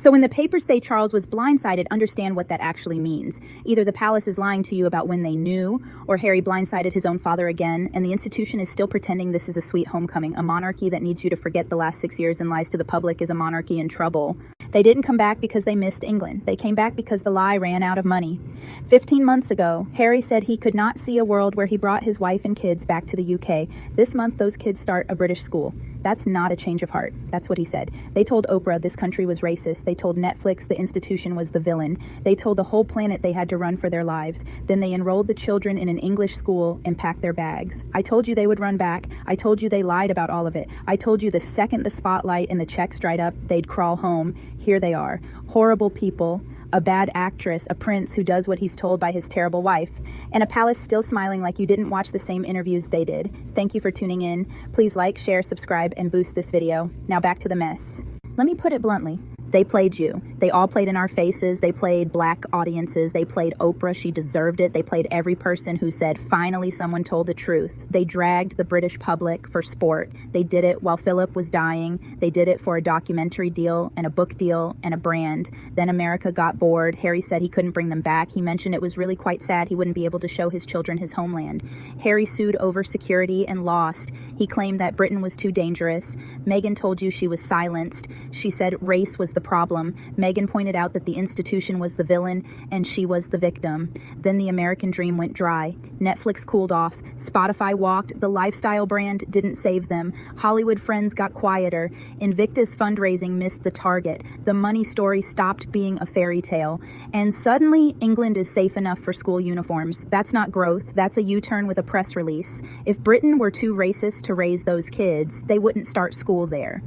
So when the papers say Charles was blindsided, understand what that actually means. Either the palace is lying to you about when they knew, or Harry blindsided his own father again, and the institution is still pretending this is a sweet homecoming. A monarchy that needs you to forget the last 6 years and lies to the public is a monarchy in trouble. They didn't come back because they missed England. They came back because the lie ran out of money. 15 months ago, Harry said he could not see a world where he brought his wife and kids back to the UK. This month, those kids start a British school. That's not a change of heart. That's what he said. They told Oprah this country was racist. They told Netflix the institution was the villain. They told the whole planet they had to run for their lives. Then they enrolled the children in an English school and packed their bags. I told you they would run back. I told you they lied about all of it. I told you the second the spotlight and the checks dried up, they'd crawl home. Here they are. Horrible people, a bad actress, a prince who does what he's told by his terrible wife, and a palace still smiling like you didn't watch the same interviews they did. Thank you for tuning in. Please like, share, subscribe, and boost this video. Now back to the mess. Let me put it bluntly. They played you. They all played in our faces. They played black audiences. They played Oprah. She deserved it. They played every person who said, finally, someone told the truth. They dragged the British public for sport. They did it while Philip was dying. They did it for a documentary deal and a book deal and a brand. Then America got bored. Harry said he couldn't bring them back. He mentioned it was really quite sad he wouldn't be able to show his children his homeland. Harry sued over security and lost. He claimed that Britain was too dangerous. Meghan told you she was silenced. She said race was the problem. Meghan pointed out that the institution was the villain and she was the victim. Then the American dream went dry. Netflix cooled off. Spotify walked. The lifestyle brand didn't save them. Hollywood friends got quieter. Invictus fundraising missed the target. The money story stopped being a fairy tale. And suddenly, England is safe enough for school uniforms. That's not growth. That's a U-turn with a press release. If Britain were too racist to raise those kids, they wouldn't start school there.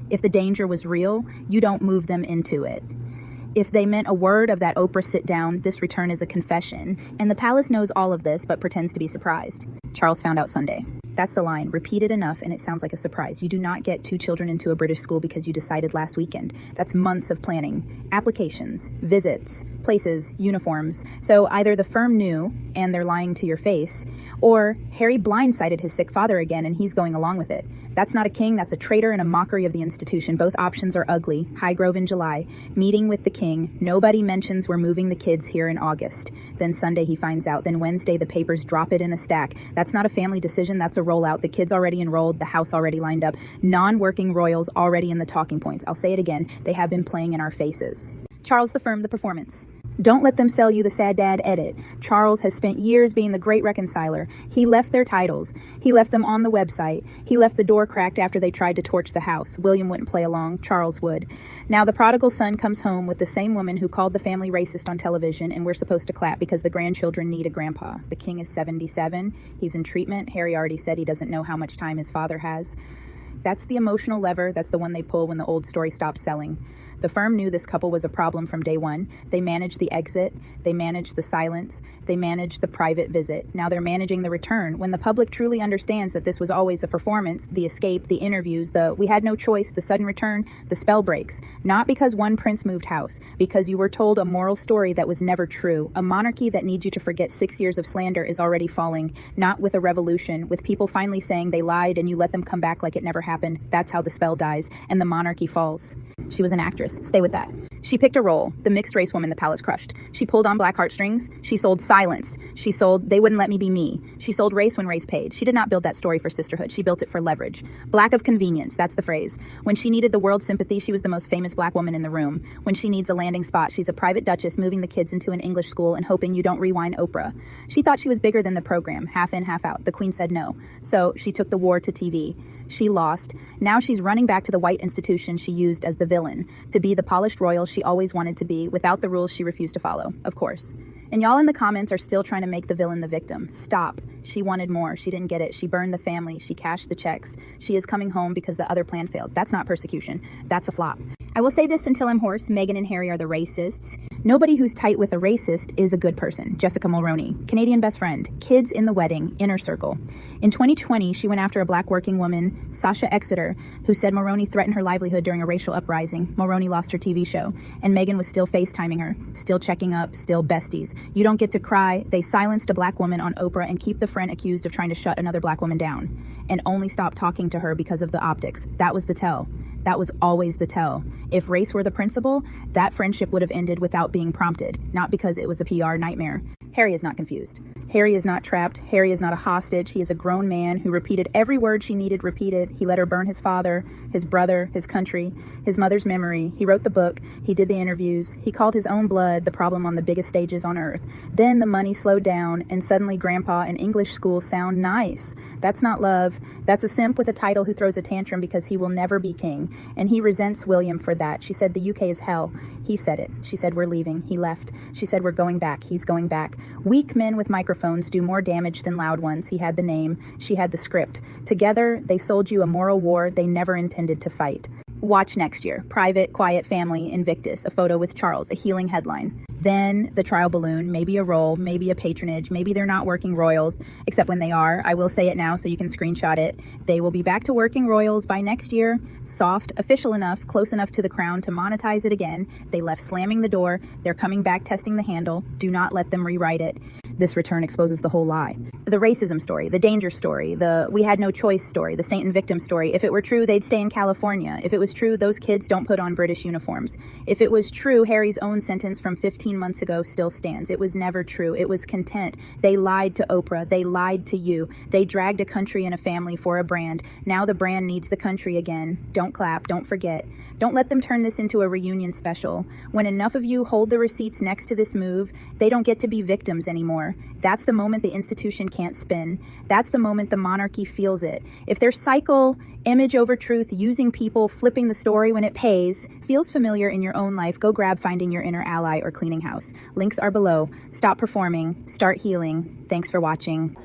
If the danger was real, you don't move them into it. If they meant a word of that Oprah sit-down, this return is a confession. And the palace knows all of this, but pretends to be surprised. Charles found out Sunday. That's the line. Repeat it enough and it sounds like a surprise. You do not get 2 children into a British school because you decided last weekend. That's months of planning, applications, visits, places, uniforms. So either the firm knew and they're lying to your face, or Harry blindsided his sick father again and he's going along with it. That's not a king, that's a traitor and a mockery of the institution. Both options are ugly. Highgrove in July. Meeting with the king. Nobody mentions we're moving the kids here in August. Then Sunday he finds out. Then Wednesday the papers drop it in a stack. That's not a family decision, that's a rollout. The kids already enrolled, the house already lined up. Non-working royals already in the talking points. I'll say it again, they have been playing in our faces. Charles the firm, the performance. Don't let them sell you the sad dad edit. Charles has spent years being the great reconciler. He left their titles. He left them on the website. He left the door cracked after they tried to torch the house. William wouldn't play along. Charles would. Now the prodigal son comes home with the same woman who called the family racist on television, and we're supposed to clap because the grandchildren need a grandpa. The king is 77. He's in treatment. Harry already said he doesn't know how much time his father has. That's the emotional lever. That's the one they pull when the old story stops selling. The firm knew this couple was a problem from day one. They managed the exit. They managed the silence. They managed the private visit. Now they're managing the return. When the public truly understands that this was always a performance, the escape, the interviews, the we had no choice, the sudden return, the spell breaks. Not because one prince moved house, because you were told a moral story that was never true. A monarchy that needs you to forget 6 years of slander is already falling. Not with a revolution, with people finally saying they lied and you let them come back like it never happened. That's how the spell dies and the monarchy falls. She was an actress. Stay with that. She picked a role, the mixed race woman the palace crushed. She pulled on black heartstrings. She sold silence. She sold they wouldn't let me be me. She sold race when race paid. She did not build that story for sisterhood. She built it for leverage. Black of convenience, that's the phrase. When she needed the world's sympathy, she was the most famous black woman in the room. When she needs a landing spot, she's a private duchess moving the kids into an English school and hoping you don't rewind Oprah. She thought she was bigger than the program, half in, half out. The queen said no. So she took the war to TV. She lost. Now she's running back to the white institution she used as the villain, to be the polished royal she always wanted to be, without the rules she refused to follow, of course. And y'all in the comments are still trying to make the villain the victim. Stop. She wanted more. She didn't get it. She burned the family. She cashed the checks. She is coming home because the other plan failed. That's not persecution. That's a flop. I will say this until I'm hoarse. Meghan and Harry are the racists. Nobody who's tight with a racist is a good person. Jessica Mulroney, Canadian best friend, kids in the wedding, inner circle. In 2020, she went after a black working woman, Sasha Exeter, who said Mulroney threatened her livelihood during a racial uprising. Mulroney lost her TV show, and Meghan was still FaceTiming her, still checking up, still besties. You don't get to cry. They silenced a black woman on Oprah and keep the friend accused of trying to shut another black woman down, and only stop talking to her because of the optics. That was the tell. That was always the tell. If race were the principle, that friendship would have ended without being prompted, not because it was a PR nightmare. Harry is not confused. Harry is not trapped. Harry is not a hostage. He is a grown man who repeated every word she needed repeated. He let her burn his father, his brother, his country, his mother's memory. He wrote the book. He did the interviews. He called his own blood the problem on the biggest stages on earth. Then the money slowed down, and suddenly Grandpa and English school sound nice. That's not love. That's a simp with a title who throws a tantrum because he will never be king. And he resents William for that. She said the UK is hell. He said it. She said we're leaving. He left. She said we're going back. He's going back. Weak men with microphones do more damage than loud ones. He had the name. She had the script. Together, they sold you a moral war they never intended to fight. Watch next year. Private, quiet family, Invictus. A photo with Charles. A healing headline. Then the trial balloon, maybe a role, maybe a patronage, maybe they're not working royals, except when they are. I will say it now so you can screenshot it. They will be back to working royals by next year. Soft, official enough, close enough to the crown to monetize it again. They left slamming the door. They're coming back testing the handle. Do not let them rewrite it. This return exposes the whole lie. The racism story, the danger story, the we had no choice story, the saint and victim story. If it were true, they'd stay in California. If it was true, those kids don't put on British uniforms. If it was true, Harry's own sentence from 15 months ago still stands. It was never true. It was content. They lied to Oprah. They lied to you. They dragged a country and a family for a brand. Now the brand needs the country again. Don't clap. Don't forget. Don't let them turn this into a reunion special. When enough of you hold the receipts next to this move, they don't get to be victims anymore. That's the moment the institution can't spin. That's the moment the monarchy feels it. If their cycle, image over truth, using people, flipping the story when it pays, feels familiar in your own life, go grab Finding Your Inner Ally or Cleaning House. Links are below. Stop performing. Start healing. Thanks for watching.